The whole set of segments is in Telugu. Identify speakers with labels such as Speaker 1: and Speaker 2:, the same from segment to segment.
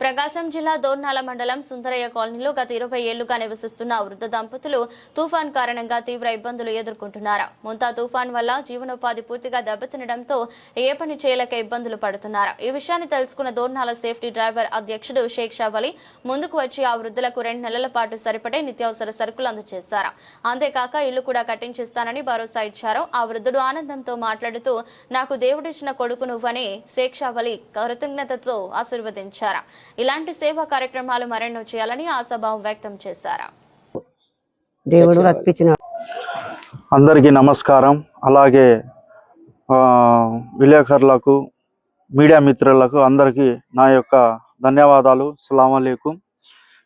Speaker 1: ప్రకాశం జిల్లా దోర్నాల మండలం సుందరయ్య కాలనీలో గత 20 ఏళ్లుగా నివసిస్తున్న వృద్ధ దంపతులు తుఫాన్ కారణంగా తీవ్ర ఇబ్బందులు ఎదుర్కొంటున్నారు. ముంతా తుఫాన్ వల్ల జీవనోపాధి పూర్తిగా దెబ్బతినడంతో ఏ పని చేయలేక ఇబ్బందులు పడుతున్నారు. ఈ విషయాన్ని తెలుసుకున్న దోర్నాల సేఫ్టీ డ్రైవర్ అధ్యక్షుడు షేక్ షావలి ముందుకు వచ్చి ఆ వృద్ధులకు 2 నెలల పాటు సరిపడే నిత్యావసర సరుకులు అందజేశారు. అంతేకాక ఇల్లు కూడా కట్టించిస్తానని భరోసా ఇచ్చారు. ఆ వృద్ధుడు ఆనందంతో మాట్లాడుతూ, నాకు దేవుడిచ్చిన కొడుకు నువ్వని షేక్ షావలి కృతజ్ఞతతో ఆశీర్వదించారు. ఇలాంటి సేవా కార్యక్రమాలు మరెన్నో చేయాలని ఆశాభావం వ్యక్తం చేశారు.
Speaker 2: దేవుడు రప్పించిన
Speaker 3: అందరికీ నమస్కారం. అలాగే విలేకరులకు, మీడియా మిత్రులకు అందరికీ నా యొక్క ధన్యవాదాలు. అస్సలాము అలైకుం.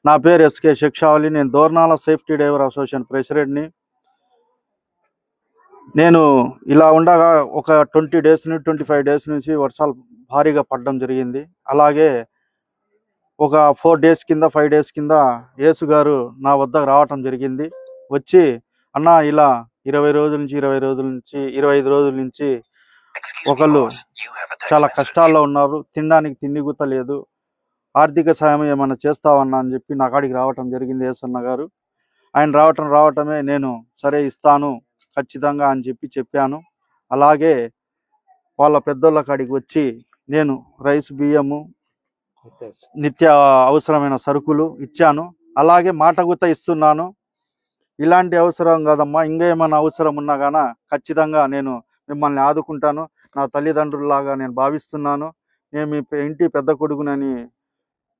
Speaker 3: నా పేరు ఎస్కే షేక్ షావలి. నేను దోర్నాల సేఫ్టీ డ్రైవర్ అసోసియేషన్ ప్రెసిడెంట్ని. నేను ఇలా ఉండగా ఒక 20 డేస్ నుంచి 25 డేస్ నుంచి వర్షాలు భారీగా పడడం జరిగింది. అలాగే ఒక 4 డేస్ కింద 5 డేస్ కింద యేసు గారు నా వద్దకు రావటం జరిగింది. వచ్చి అన్న ఇలా 20 రోజుల నుంచి 25 రోజుల నుంచి ఒకళ్ళు చాలా కష్టాల్లో ఉన్నారు, తినడానికి తిండి గుత్త లేదు, ఆర్థిక సాయం ఏమైనా చేస్తావన్నా అని చెప్పి నా కాడికి రావటం జరిగింది యేసన్న గారు. ఆయన రావటమే నేను సరే ఇస్తాను ఖచ్చితంగా అని చెప్పాను. అలాగే వాళ్ళ పెద్దోళ్ళ కాడికి వచ్చి నేను రైస్, బియ్యము, నిత్య అవసరమైన సరుకులు ఇచ్చాను. అలాగే మాట గుత్త ఇస్తున్నాను. ఇలాంటి అవసరం కాదమ్మా, ఇంకా ఏమైనా అవసరం ఉన్నా గాన ఖచ్చితంగా నేను మిమ్మల్ని ఆదుకుంటాను, నా తల్లిదండ్రుల్లాగా నేను భావిస్తున్నాను, నేను మీ ఇంటి పెద్ద కొడుకునని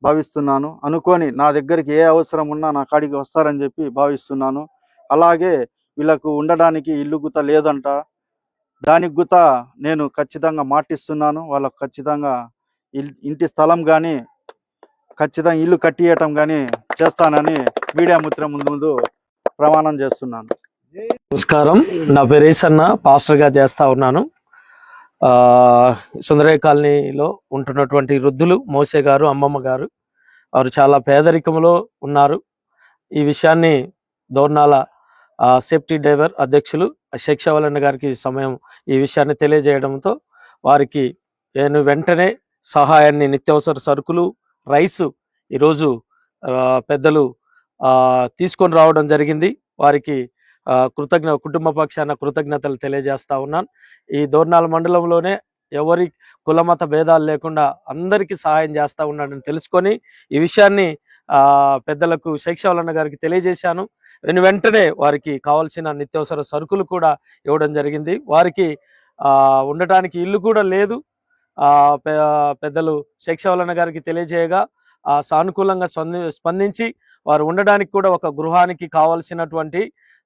Speaker 3: భావిస్తున్నాను అనుకొని నా దగ్గరికి ఏ అవసరం ఉన్నా నా కాడికి వస్తారని చెప్పి భావిస్తున్నాను. అలాగే వీళ్ళకు ఉండడానికి ఇల్లు గుత్త లేదంట, దానికి గుత్త నేను ఖచ్చితంగా మాటిస్తున్నాను. వాళ్ళకు ఖచ్చితంగా ఇంటి స్థలం కానీ ఖచ్చితంగా ఇల్లు కట్టియటం కానీ చేస్తానని మీడియా మిత్రుల ముందు ప్రమాణం చేస్తున్నాను.
Speaker 4: నమస్కారం, నా పేరు యేసన్న, పాస్టర్గా చేస్తా ఉన్నాను. సుందరయ్య కాలనీలో ఉంటున్నటువంటి వృద్ధులు మోసే గారు, అమ్మమ్మ గారు, వారు చాలా పేదరికంలో ఉన్నారు. ఈ విషయాన్ని దోర్నాల సేఫ్టీ డ్రైవర్ అధ్యక్షులు షేక్ షావలి గారికి ఈ విషయాన్ని తెలియజేయడంతో వారికి నేను వెంటనే సహాయాన్ని, నిత్యావసర సరుకులు, రైసు ఈరోజు పెద్దలు తీసుకొని రావడం జరిగింది. వారికి కుటుంబ పక్షాన కృతజ్ఞతలు తెలియజేస్తా ఉన్నాను. ఈ దోర్నాల మండలంలోనే ఎవరి కులమత భేదాలు లేకుండా అందరికీ సహాయం చేస్తూ ఉన్నాడని తెలుసుకొని ఈ విషయాన్ని పెద్దలకు షేక్ షావలి గారికి తెలియజేశాను. వెంటనే వారికి కావాల్సిన నిత్యావసర సరుకులు కూడా ఇవ్వడం జరిగింది. వారికి ఉండటానికి ఇల్లు కూడా లేదు. పెద్దలు షేక్ షావలి గారికి తెలియజేయగా సానుకూలంగా స్పందించి వారు ఉండడానికి కూడా ఒక గృహానికి కావాల్సినటువంటి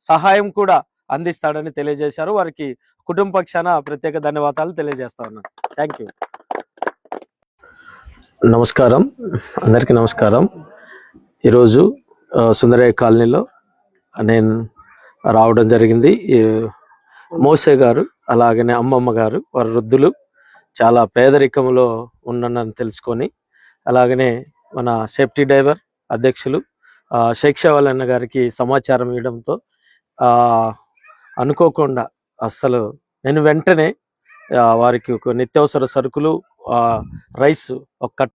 Speaker 4: సహాయం కూడా అందిస్తాడని తెలియజేశారు. వారికి కుటుంబ పక్షాన ప్రత్యేక ధన్యవాదాలు తెలియజేస్తా ఉన్నాను. Thank you. నమస్కారం, అందరికీ నమస్కారం. ఈరోజు సుందరయ్య కాలనీలో నేను రావడం జరిగింది. మోసే గారు, అలాగనే అమ్మమ్మ గారు, వారి వృద్ధులు చాలా పేదరికంలో ఉన్నారని తెలుసుకొని, అలాగనే మన సేఫ్టీ డ్రైవర్ అధ్యక్షులు షేక్ షావలి గారికి సమాచారం ఇవ్వడంతో అనుకోకుండా అస్సలు నేను వెంటనే వారికి ఒక నిత్యావసర సరుకులు, రైస్, ఒక